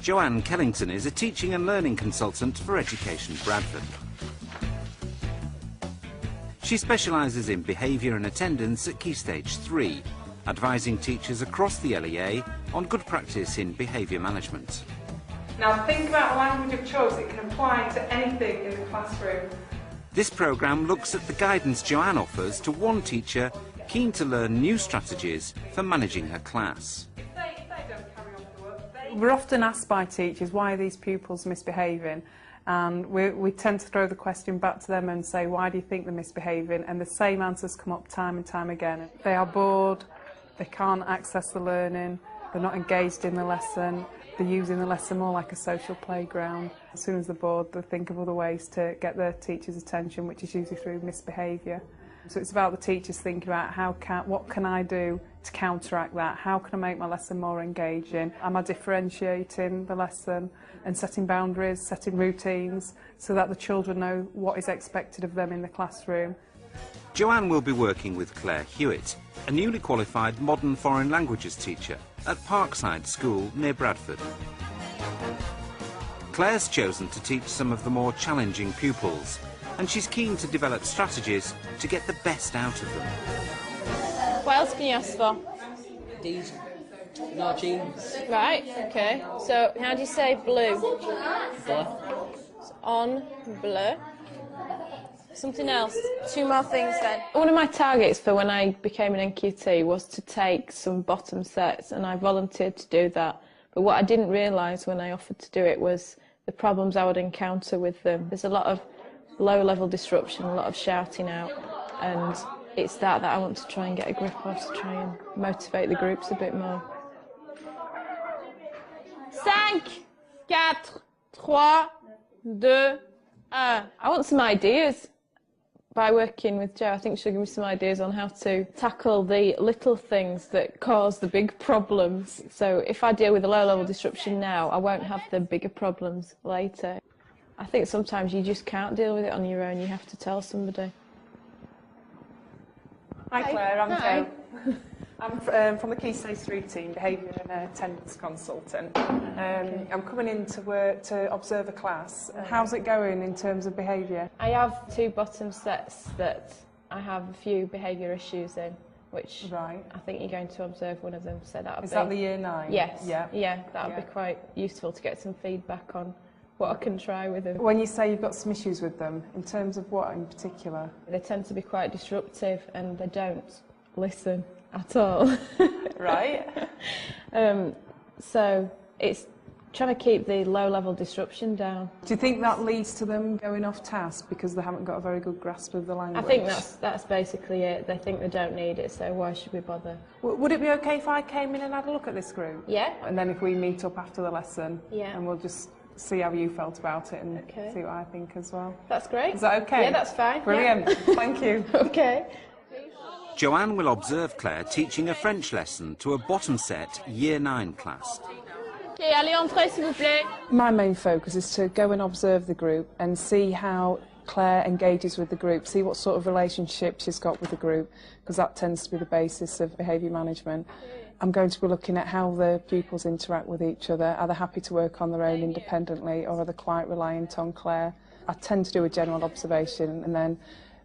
Joanne Kellington is a teaching and learning consultant for Education Bradford. She specialises in behaviour and attendance at Key Stage 3, advising teachers across the LEA on good practice in behaviour management. Now think about language of choice. It can apply to anything in the classroom. This programme looks at the guidance Joanne offers to one teacher keen to learn new strategies for managing her class. We're often asked by teachers, why are these pupils misbehaving? And we tend to throw the question back to them and say, why do you think they're misbehaving? And the same answers come up time and time again. They are bored, they can't access the learning, they're not engaged in the lesson, they're using the lesson more like a social playground. As soon as they're bored, they think of other ways to get their teacher's attention, which is usually through misbehaviour. So it's about the teachers thinking about what can I do to counteract that? How can I make my lesson more engaging? Am I differentiating the lesson and setting boundaries, setting routines so that the children know what is expected of them in the classroom? Joanne will be working with Claire Hewitt, a newly qualified modern foreign languages teacher at Parkside School near Bradford. Claire's chosen to teach some of the more challenging pupils, and she's keen to develop strategies to get the best out of them. What else can you ask for? These no jeans. Right, okay. So how do you say blue? Bleu. On, bleu. Something else. Two more things then. One of my targets for when I became an NQT was to take some bottom sets, and I volunteered to do that. But what I didn't realise when I offered to do it was the problems I would encounter with them. There's a lot of low-level disruption, a lot of shouting out, and it's that I want to try and get a grip of, to try and motivate the groups a bit more. 5, 4, 3, 2, 1. I want some ideas. By working with Jo, I think she'll give me some ideas on how to tackle the little things that cause the big problems. So if I deal with the low-level disruption now, I won't have the bigger problems later. I think sometimes you just can't deal with it on your own. You have to tell somebody. Hi Claire, I'm Hi. Jo. I'm from the Key Stage 3 team, behaviour and attendance consultant. I'm coming in to work to observe a class. How's it going in terms of behaviour? I have 2 bottom sets that I have a few behaviour issues in, which Right. I think you're going to observe one of them. So that'll be. Is that the year 9? Yes. Yeah. That'll be quite useful to get some feedback on what I can try with them. When you say you've got some issues with them, in terms of what in particular? They tend to be quite disruptive and they don't listen at all. Right. So it's trying to keep the low-level disruption down. Do you think that leads to them going off task because they haven't got a very good grasp of the language? I think that's basically it. They think they don't need it, so why should we bother? Would it be okay if I came in and had a look at this group? Yeah. And then if we meet up after the lesson, Yeah. and we'll just see how you felt about it and Okay. see what I think as well. That's great. Is that okay? Yeah, that's fine. Brilliant. Yeah. Thank you. Okay. Joanne will observe Claire teaching a French lesson to a bottom set Year 9 class. Okay, allez, entrez, s'il vous plaît. My main focus is to go and observe the group and see how Claire engages with the group, see what sort of relationship she's got with the group, because that tends to be the basis of behaviour management. I'm going to be looking at how the pupils interact with each other. Are they happy to work on their own independently, or are they quite reliant on Claire? I tend to do a general observation, and then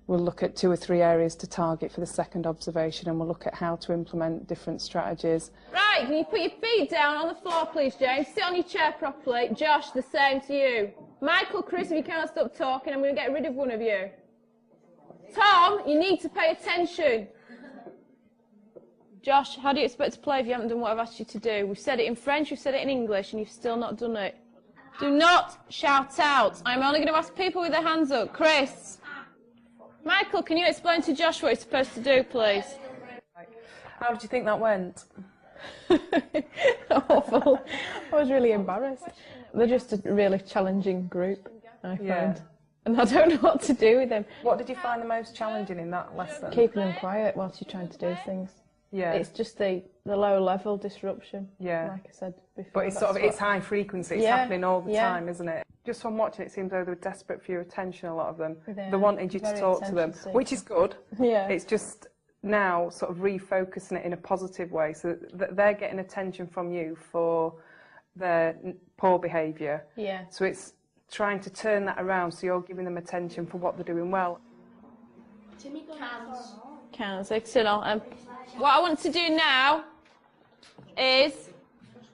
we'll look at 2 or 3 areas to target for the second observation, and we'll look at how to implement different strategies. Right, can you put your feet down on the floor, please, James? Sit on your chair properly. Josh, the same to you. Michael, Chris, if you can't stop talking, I'm going to get rid of one of you. Tom, you need to pay attention. Josh, how do you expect to play if you haven't done what I've asked you to do? We've said it in French, we've said it in English, and you've still not done it. Do not shout out. I'm only going to ask people with their hands up. Chris. Michael, can you explain to Josh what he's supposed to do, please? How did you think that went? Awful. I was really embarrassed. They're just a really challenging group, I find. And I don't know what to do with them. What did you find the most challenging in that lesson? Keeping them quiet whilst you're trying to do things. Yeah. It's just the low-level disruption, like I said before. But it's it's high frequency, it's happening all the time, isn't it? Just from watching it, seems though they were desperate for your attention, a lot of them. They wanted you to talk to them, which is good. Yeah. It's just now sort of refocusing it in a positive way so that they're getting attention from you for their poor behaviour. Yeah. So it's trying to turn that around so you're giving them attention for what they're doing well. Counts, excellent. What I want to do now is,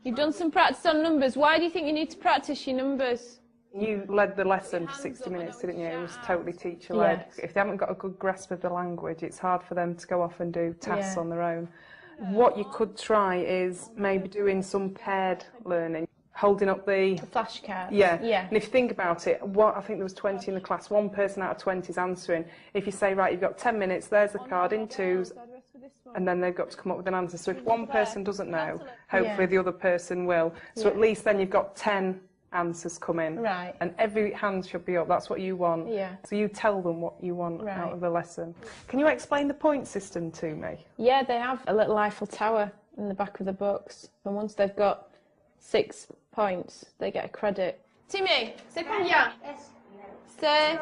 you've done some practice on numbers. Why do you think you need to practice your numbers? You led the lesson for 60 minutes, didn't you? It was totally teacher-led. Yes. If they haven't got a good grasp of the language, it's hard for them to go off and do tasks Yeah. on their own. What you could try is maybe doing some paired learning, holding up the... Flashcards. Yeah. Yeah. And if you think about it, I think there was 20 in the class, one person out of 20 is answering. If you say, right, you've got 10 minutes, there's the card in twos, and then they've got to come up with an answer. So if one person doesn't know, hopefully the other person will. So at least then you've got 10 answers come in. Right. And every hand should be up. That's what you want. Yeah. So you tell them what you want out of the lesson. Can you explain the point system to me? Yeah, they have a little Eiffel Tower in the back of the books. And once they've got 6 points, they get a credit. Timmy, c'est combien? C'est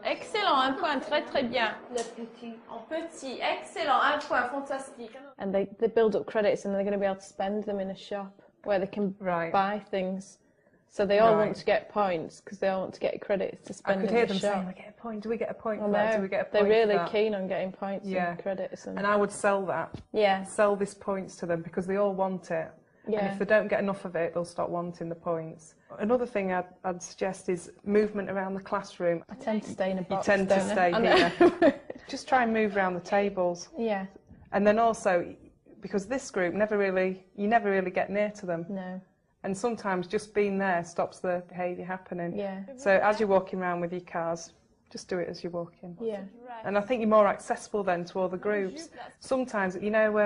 excellent, un point, très très bien. Le petit. Petit, excellent, un point, fantastique. And they build up credits, and they're going to be able to spend them in a shop where they can buy things. So they all want to get points because they all want to get credits to spend in the shop. I could hear them saying, "We get a point. Do we get a point for that? Do we get a point for that?" They're really keen on getting points and credits. And I would sell that. Yeah. Sell these points to them because they all want it. Yeah. And if they don't get enough of it, they'll stop wanting the points. Another thing I'd suggest is movement around the classroom. I tend to stay in a box. You tend to stay here. Just try and move around the tables. Yeah. And then also, because this group you never really get near to them. No. And sometimes just being there stops the behaviour happening. Yeah. So as you're walking around with your cars, just do it as you're walking. Yeah. And I think you're more accessible then to all the groups. Sometimes, you know,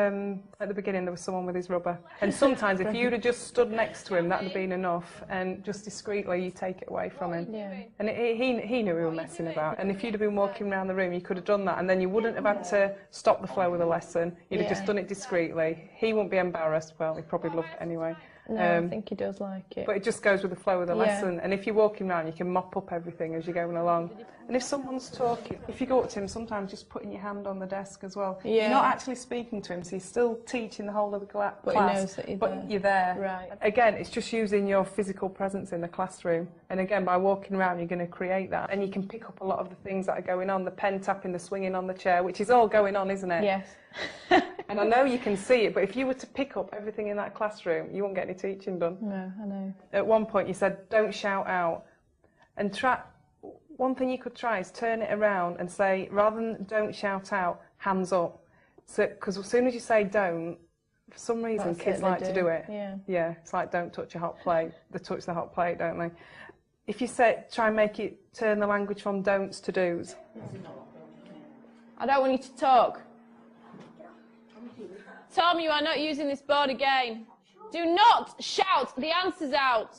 at the beginning there was someone with his rubber. And sometimes if you'd have just stood next to him, that would have been enough. And just discreetly, you take it away from him. Yeah. And he knew we were messing about. And if you'd have been walking around the room, you could have done that. And then you wouldn't have had to stop the flow of the lesson. You'd have just done it discreetly. He wouldn't be embarrassed. Well, he probably loved it anyway. No, I think he does like it. But it just goes with the flow of the lesson. And if you're walking around, you can mop up everything as you're going along. And if someone's talking, if you go up to him, sometimes just putting your hand on the desk as well. Yeah. You're not actually speaking to him, so he's still teaching the whole of the class. But he knows that you're there. Right. Again, it's just using your physical presence in the classroom. And again, by walking around, you're going to create that. And you can pick up a lot of the things that are going on, the pen tapping, the swinging on the chair, which is all going on, isn't it? Yes. And I know you can see it, but if you were to pick up everything in that classroom, you won't get any teaching done. No, I know. At one point you said, don't shout out. And one thing you could try is turn it around and say, rather than don't shout out, hands up. So, because as soon as you say don't, for some reason kids like to do it. Yeah, it's like don't touch a hot plate. They touch the hot plate, don't they? If you try and make it, turn the language from don'ts to do's. I don't want you to talk. Tom, you are not using this board again. Do not shout the answers out.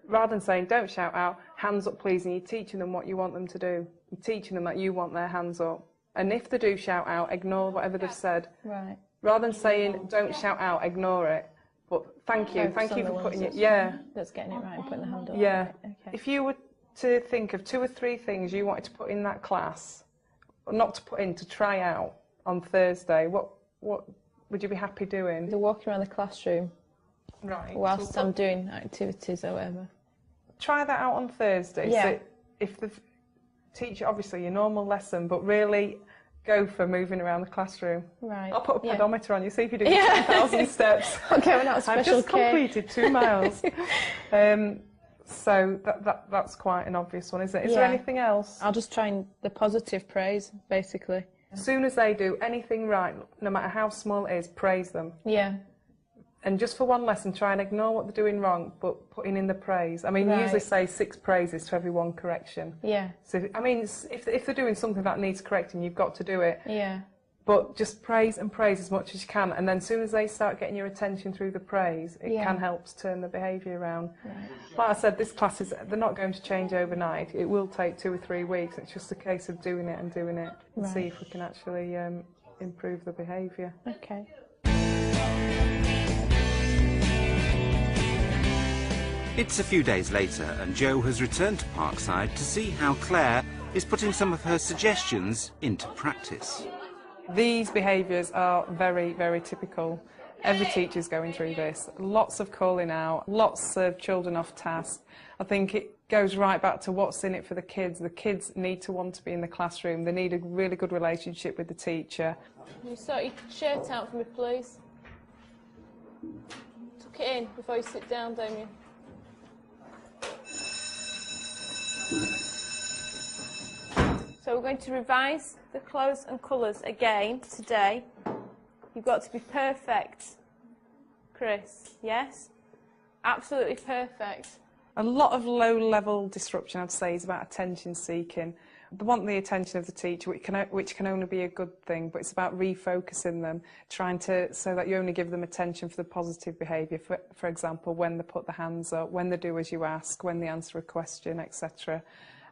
Rather than saying, don't shout out, hands up please, and you're teaching them what you want them to do. You're teaching them that you want their hands up. And if they do shout out, ignore whatever they've said. Right. Rather than saying, don't shout out, ignore it. But thank you for putting it, That's getting it right and putting the hand up. Yeah. Right. Okay. If you were to think of 2 or 3 things you wanted to put in that class, or not to put in, to try out on Thursday, what would you be happy doing? They're walking around the classroom whilst I'm doing activities or whatever. Try that out on Thursday. Yeah. So if the teacher, obviously your normal lesson, but really go for moving around the classroom. Right. I'll put a pedometer on you, see if you do 10,000 steps. Okay, we're not special. I've just completed 2 miles. So that's quite an obvious one, isn't it? Is there anything else? I'll just try the positive praise, basically. As soon as they do anything right, no matter how small it is, praise them. Yeah. And just for one lesson, try and ignore what they're doing wrong, but putting in the praise. I mean, you usually say 6 praises to every 1 correction. Yeah. So, I mean, if they're doing something that needs correcting, you've got to do it. Yeah. But just praise and praise as much as you can. And then as soon as they start getting your attention through the praise, it can help to turn the behaviour around. Right. Like I said, this class they're not going to change overnight. It will take 2 or 3 weeks. It's just a case of doing it and see if we can actually improve the behaviour. Okay. It's a few days later and Jo has returned to Parkside to see how Claire is putting some of her suggestions into practice. These behaviours are very, very typical. Every teacher's going through this. Lots of calling out, lots of children off task. I think it goes right back to what's in it for the kids. The kids need to want to be in the classroom. They need a really good relationship with the teacher. Can you sort your shirt out for me, please? Tuck it in before you sit down, Damien. So we're going to revise the clothes and colours again today. You've got to be perfect, Chris, yes? Absolutely perfect. A lot of low-level disruption, I'd say, is about attention-seeking. They want the attention of the teacher, which can only be a good thing, but it's about refocusing them, trying to, so that you only give them attention for the positive behaviour, for example, when they put the hands up, when they do as you ask, when they answer a question, etc.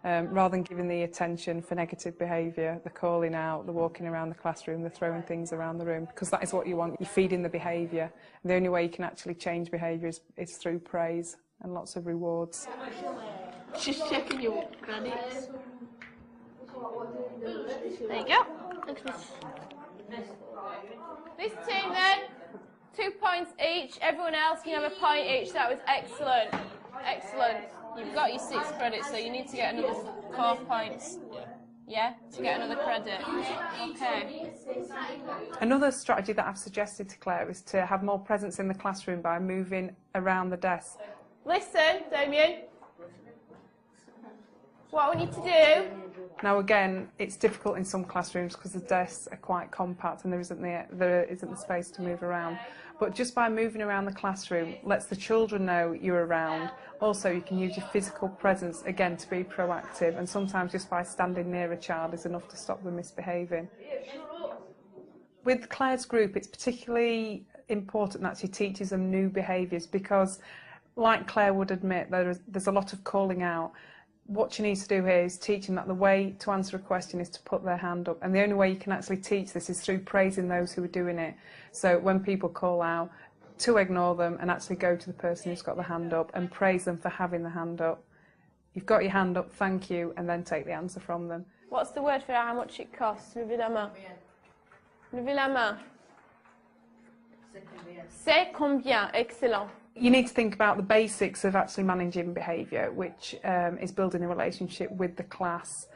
Rather than giving the attention for negative behaviour, the calling out, the walking around the classroom, the throwing things around the room, because that is what you want. You're feeding the behaviour. The only way you can actually change behaviour is through praise and lots of rewards. Just checking your credits. There you go. This team then, 2 points each. Everyone else can have a point each. That was excellent. Excellent. You've got your 6 credits, so you need to get another 4 points. Yeah, to get another credit. Okay. Another strategy that I've suggested to Claire is to have more presence in the classroom by moving around the desk. Listen, Damien. What I want you to do. Now again, it's difficult in some classrooms because the desks are quite compact and there isn't the space to move around. But just by moving around the classroom lets the children know you're around. Also, you can use your physical presence again to be proactive, and sometimes just by standing near a child is enough to stop them misbehaving. With Claire's group, it's particularly important that she teaches them new behaviours because, like Claire would admit, there's a lot of calling out. What she needs to do here is teach them that the way to answer a question is to put their hand up, and the only way you can actually teach this is through praising those who are doing it. So when people call out, to ignore them and actually go to the person who's got the hand up and praise them for having the hand up. You've got your hand up, thank you, and then take the answer from them. What's the word for how much it costs? Levez la main. Levez la main. C'est combien? Excellent. You need to think about the basics of actually managing behaviour, which is building a relationship with the class.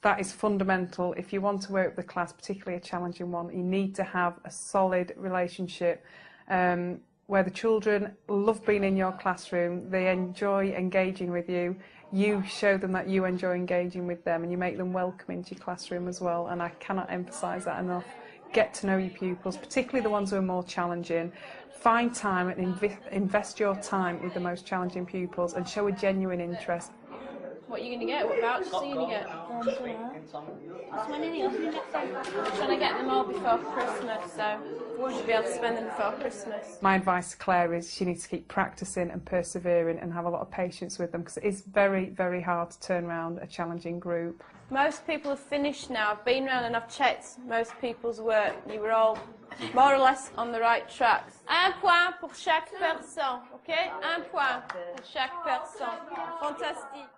That is fundamental. If you want to work with the class, particularly a challenging one, you need to have a solid relationship where the children love being in your classroom, they enjoy engaging with you, you show them that you enjoy engaging with them, and you make them welcome into your classroom as well. And I cannot emphasise that enough. Get to know your pupils, particularly the ones who are more challenging. Find time and invest your time with the most challenging pupils and show a genuine interest. What are you going to get? What vouchers are you going to get? I'm trying to get them all before Christmas, so we should be able to spend them before Christmas. My advice to Claire is she needs to keep practising and persevering and have a lot of patience with them, because it is very, very hard to turn around a challenging group. Most people have finished now. I've been round and I've checked most people's work. You were all more or less on the right tracks. Un point pour chaque personne, okay? Un point pour chaque personne. Fantastique.